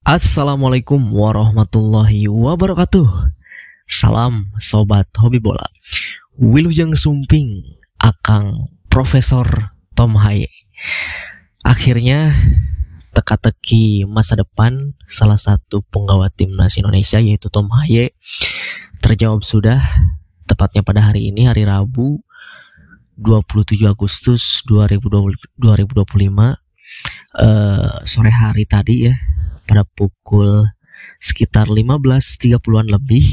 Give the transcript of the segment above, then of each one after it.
Assalamualaikum warahmatullahi wabarakatuh. Salam sobat hobi bola. Wilujeng Sumping Akang Profesor Tom Haye. Akhirnya teka-teki masa depan salah satu penggawa timnas Indonesia yaitu Tom Haye terjawab sudah, tepatnya pada hari ini, hari Rabu 27 Agustus 2025, sore hari tadi ya, pada pukul sekitar 15.30-an lebih,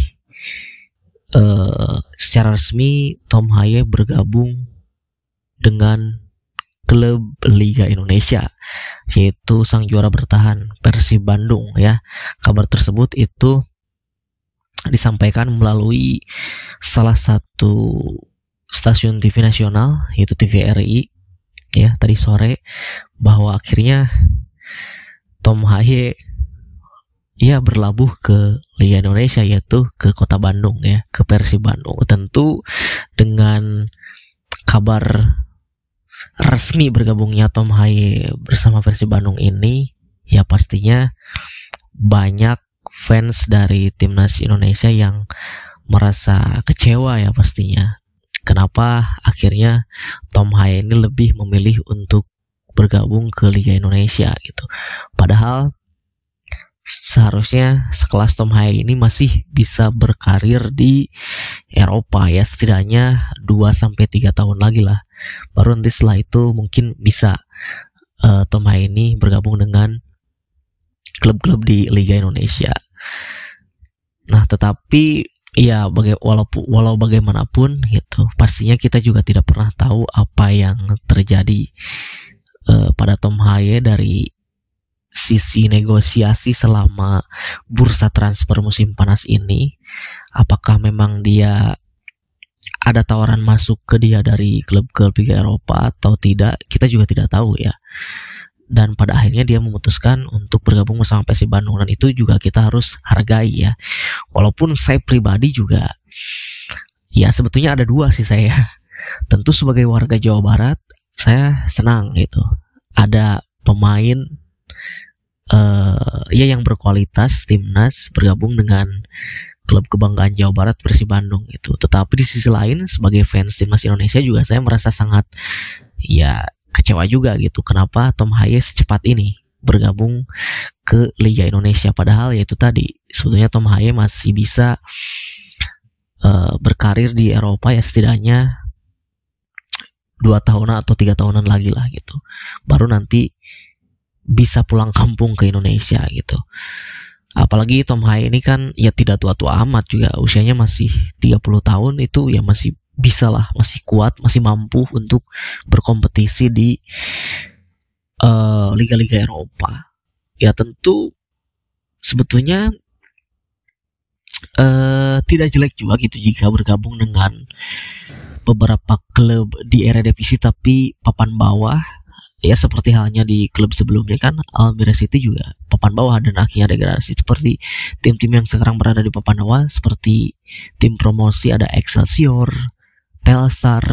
secara resmi Tom Haye bergabung dengan klub Liga Indonesia, yaitu sang juara bertahan Persib Bandung ya. Kabar tersebut itu disampaikan melalui salah satu stasiun TV nasional, yaitu TVRI ya, tadi sore, bahwa akhirnya Tom Haye berlabuh ke Liga Indonesia, yaitu ke Kota Bandung ya, ke Persib Bandung. Tentu dengan kabar resmi bergabungnya Tom Haye bersama Persib Bandung ini, ya pastinya banyak fans dari timnas Indonesia yang merasa kecewa ya pastinya. Kenapa akhirnya Tom Haye ini lebih memilih untuk bergabung ke Liga Indonesia gitu. Padahal seharusnya sekelas Tom Haye ini masih bisa berkarir di Eropa ya, setidaknya 2-3 tahun lagi lah. Baru nanti setelah itu mungkin bisa Tom Haye ini bergabung dengan klub-klub di Liga Indonesia. Nah, tetapi ya walau bagaimanapun gitu, pastinya kita juga tidak pernah tahu apa yang terjadi pada Tom Haye dari sisi negosiasi selama bursa transfer musim panas ini. Apakah memang dia ada tawaran masuk ke dia dari klub-klub Liga Eropa atau tidak, kita juga tidak tahu ya. Dan pada akhirnya dia memutuskan untuk bergabung bersama Persib Bandung, dan itu juga kita harus hargai ya. Walaupun saya pribadi juga ya sebetulnya ada dua sih saya. Tentu sebagai warga Jawa Barat saya senang gitu, ada pemain yang berkualitas timnas bergabung dengan klub kebanggaan Jawa Barat Persib Bandung itu. Tetapi di sisi lain sebagai fans timnas Indonesia juga saya merasa sangat ya kecewa juga gitu, kenapa Tom Haye secepat ini bergabung ke Liga Indonesia. Padahal ya itu tadi, sebetulnya Tom Haye masih bisa berkarir di Eropa ya, setidaknya 2 tahunan atau 3 tahunan lagi lah gitu, baru nanti bisa pulang kampung ke Indonesia gitu. Apalagi Tom Haye ini kan ya tidak tua-tua amat juga, usianya masih 30 tahun, itu ya masih bisa lah, masih kuat, masih mampu untuk berkompetisi di liga-liga Eropa. Ya tentu sebetulnya tidak jelek juga gitu jika bergabung dengan beberapa klub di Eredivisie tapi papan bawah ya, seperti halnya di klub sebelumnya kan, Almere City juga papan bawah dan akhirnya degradasi. Seperti tim-tim yang sekarang berada di papan bawah, seperti tim promosi ada Excelsior, Telstar,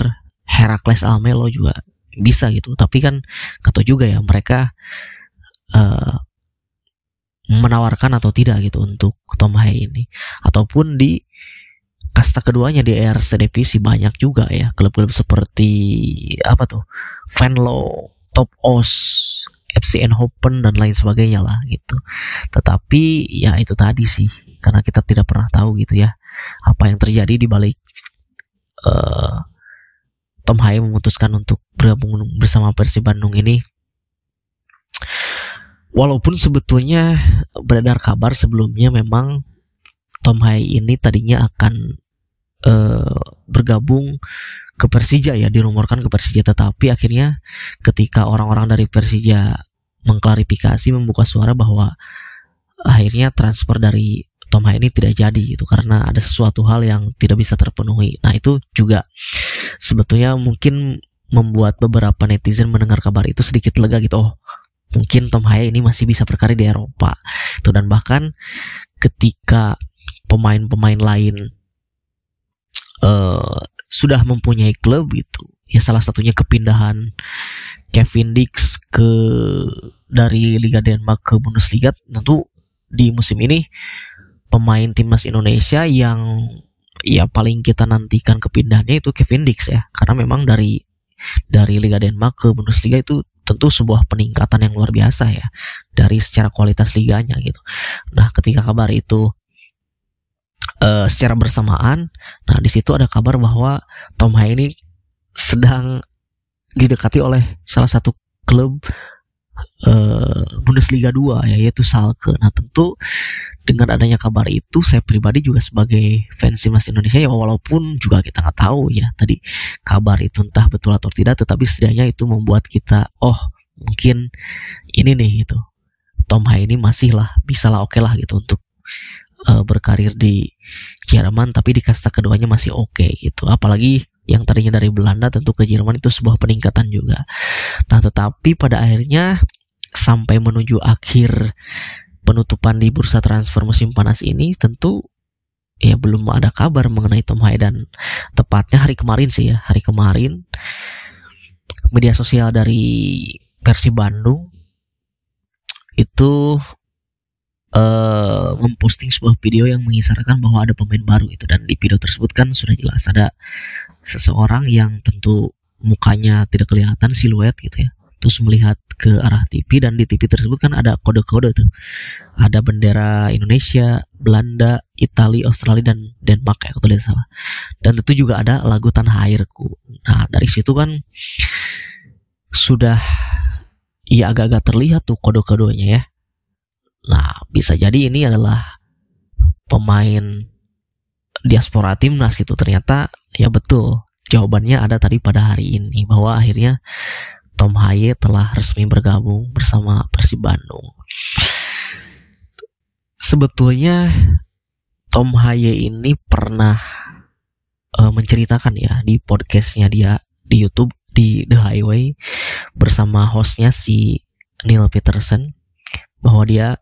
Heracles Almelo juga bisa gitu. Tapi kan kata juga ya mereka menawarkan atau tidak gitu untuk Tom Haye ini. Ataupun di kasta keduanya di RC Divisi banyak juga ya klub-klub seperti apa tuh, Venlo, Top Os, FC Eindhoven dan lain sebagainya lah gitu. Tetapi ya itu tadi sih, karena kita tidak pernah tahu gitu ya apa yang terjadi di balik Tom Haye memutuskan untuk bergabung bersama Persib Bandung ini. Walaupun sebetulnya beredar kabar sebelumnya memang Tom Haye ini tadinya akan bergabung ke Persija ya, dirumorkan ke Persija, tetapi akhirnya ketika orang-orang dari Persija mengklarifikasi, membuka suara bahwa akhirnya transfer dari Tom Haye ini tidak jadi gitu, karena ada sesuatu hal yang tidak bisa terpenuhi. Nah itu juga sebetulnya mungkin membuat beberapa netizen mendengar kabar itu sedikit lega gitu, oh mungkin Tom Haye ini masih bisa berkarir di Eropa itu. Dan bahkan ketika pemain-pemain lain sudah mempunyai klub gitu ya, salah satunya kepindahan Kevin Dix dari Liga Denmark ke Bundesliga, tentu di musim ini pemain timnas Indonesia yang ya paling kita nantikan kepindahannya itu Kevin Dix ya, karena memang dari Liga Denmark ke Bundesliga itu tentu sebuah peningkatan yang luar biasa ya dari secara kualitas liganya gitu. Nah, ketika kabar itu secara bersamaan, nah di situ ada kabar bahwa Tom Haye ini sedang didekati oleh salah satu klub Bundesliga 2 yaitu Schalke. Nah, tentu dengan adanya kabar itu, saya pribadi juga sebagai fans timnas Indonesia ya, walaupun juga kita nggak tahu ya tadi kabar itu entah betul atau tidak, tetapi setidaknya itu membuat kita mungkin ini nih gitu, Tom Haye ini masih lah, bisa lah, oke lah gitu untuk berkarir di Jerman, tapi di kasta keduanya masih oke gitu. Apalagi yang tadinya dari Belanda tentu ke Jerman itu sebuah peningkatan juga. Nah, tetapi pada akhirnya sampai menuju akhir penutupan di bursa transfer musim panas ini, tentu ya belum ada kabar mengenai Tom Haye. Dan tepatnya hari kemarin media sosial dari Persib Bandung itu memposting sebuah video yang mengisyaratkan bahwa ada pemain baru itu, dan di video tersebut kan sudah jelas ada seseorang yang tentu mukanya tidak kelihatan, siluet gitu ya, terus melihat ke arah TV, dan di TV tersebut kan ada kode-kode tuh, ada bendera Indonesia, Belanda, Italia, Australia, dan Denmark ya kalau tidak salah, dan tentu juga ada lagu Tanah Airku. Nah, dari situ kan sudah ya agak-agak terlihat tuh kode-kodenya ya. Nah, bisa jadi ini adalah pemain diaspora timnas gitu. Ternyata ya betul, jawabannya ada tadi pada hari ini, bahwa akhirnya Tom Haye telah resmi bergabung bersama Persib Bandung. Sebetulnya Tom Haye ini pernah menceritakan ya di podcastnya dia di YouTube, di The Highway, bersama hostnya si Neil Peterson, bahwa dia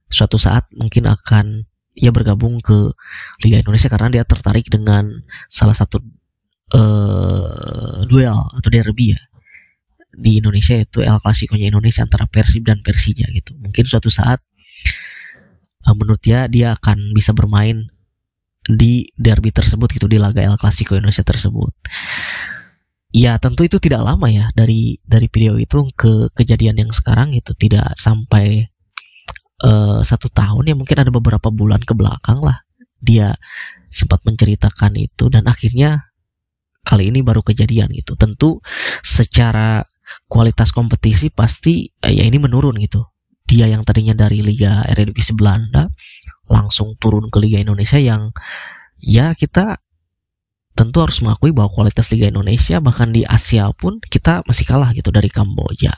suatu saat mungkin akan ya bergabung ke Liga Indonesia karena dia tertarik dengan salah satu duel atau derby ya di Indonesia, yaitu El Clasico-nya Indonesia antara Persib dan Persija gitu. Mungkin suatu saat menurut dia akan bisa bermain di derby tersebut gitu, di laga El Clasico Indonesia tersebut. Ya tentu itu tidak lama ya dari video itu ke kejadian yang sekarang itu, tidak sampai 1 tahun ya, mungkin ada beberapa bulan ke belakang lah dia sempat menceritakan itu, dan akhirnya kali ini baru kejadian gitu. Tentu secara kualitas kompetisi pasti ya ini menurun gitu. Dia yang tadinya dari Liga Eredivisie Belanda langsung turun ke Liga Indonesia, yang ya kita tentu harus mengakui bahwa kualitas Liga Indonesia bahkan di Asia pun kita masih kalah gitu dari Kamboja.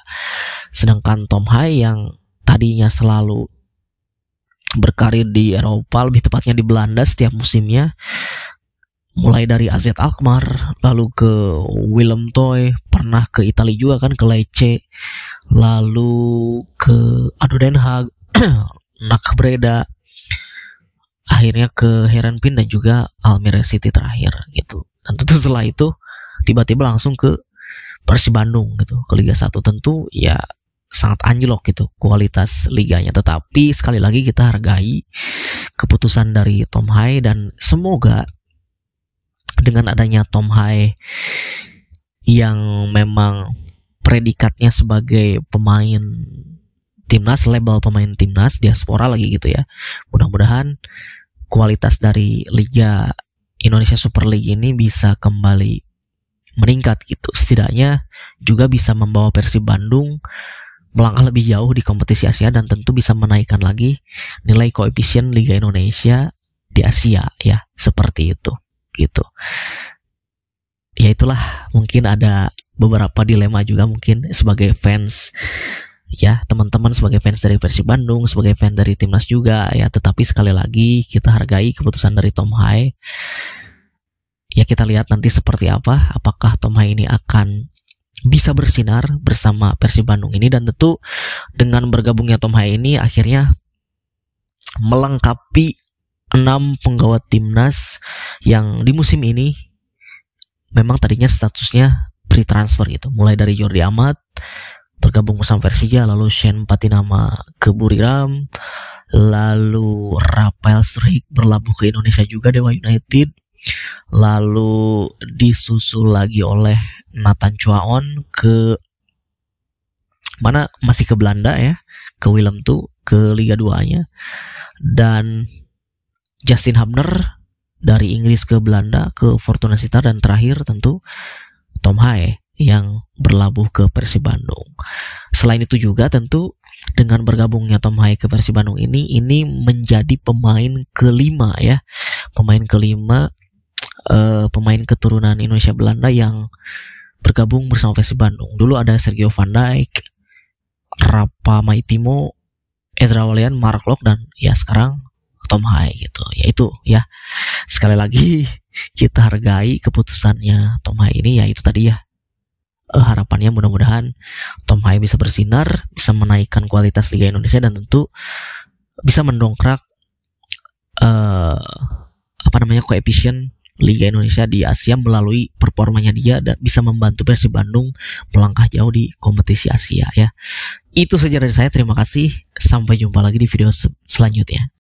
Sedangkan Tom Haye yang tadinya selalu berkarir di Eropa, lebih tepatnya di Belanda setiap musimnya, mulai dari AZ Alkmaar, lalu ke Willem Toy, pernah ke Italia juga kan, ke Lecce, lalu ke ADO Den Haag, NAC Breda, akhirnya ke Heerenveen dan juga Almere City terakhir gitu. Dan tentu setelah itu tiba-tiba langsung ke Persib Bandung gitu, ke Liga 1. Tentu ya sangat anjlok gitu kualitas liganya, tetapi sekali lagi kita hargai keputusan dari Tom Haye, dan semoga dengan adanya Tom Haye yang memang predikatnya sebagai pemain timnas, label pemain timnas diaspora lagi gitu ya, mudah-mudahan kualitas dari Liga Indonesia Super League ini bisa kembali meningkat gitu, setidaknya juga bisa membawa Persib Bandung melangkah lebih jauh di kompetisi Asia, dan tentu bisa menaikkan lagi nilai koefisien Liga Indonesia di Asia ya, seperti itu gitu. Ya itulah, mungkin ada beberapa dilema juga mungkin sebagai fans ya, teman-teman sebagai fans dari Persib Bandung, sebagai fans dari timnas juga ya, tetapi sekali lagi kita hargai keputusan dari Tom Haye. Ya kita lihat nanti seperti apa, apakah Tom Haye ini akan bisa bersinar bersama Persib Bandung ini, dan tentu dengan bergabungnya Tom Haye ini akhirnya melengkapi 6 penggawa timnas yang di musim ini memang tadinya statusnya free transfer gitu, mulai dari Jordi Amat bergabung bersama Persija, lalu Shane Patinama ke Buriram, lalu Rafael Struijk berlabuh ke Indonesia juga Dewa United, lalu disusul lagi oleh Nathan Chuaon ke mana, masih ke Belanda ya, ke Willem II, ke Liga 2-nya, dan Justin Hubner dari Inggris ke Belanda ke Fortuna Sittard, dan terakhir tentu Tom Hae yang berlabuh ke Persib Bandung. Selain itu juga tentu dengan bergabungnya Tom Hae ke Persib Bandung ini menjadi pemain kelima ya, pemain keturunan Indonesia Belanda yang bergabung bersama Persib Bandung. Dulu ada Sergio Van Dijk, Rafa Maitimo, Ezra Walian, Mark Lok, dan ya sekarang Tom Hae gitu. Yaitu ya, sekali lagi kita hargai keputusannya Tom Hae ini, yaitu tadi ya, harapannya mudah-mudahan Tom Hae bisa bersinar, bisa menaikkan kualitas Liga Indonesia, dan tentu bisa mendongkrak koefisien Liga Indonesia di Asia melalui performanya dia, dan bisa membantu Persib Bandung melangkah jauh di kompetisi Asia ya. Itu saja dari saya, terima kasih, sampai jumpa lagi di video selanjutnya.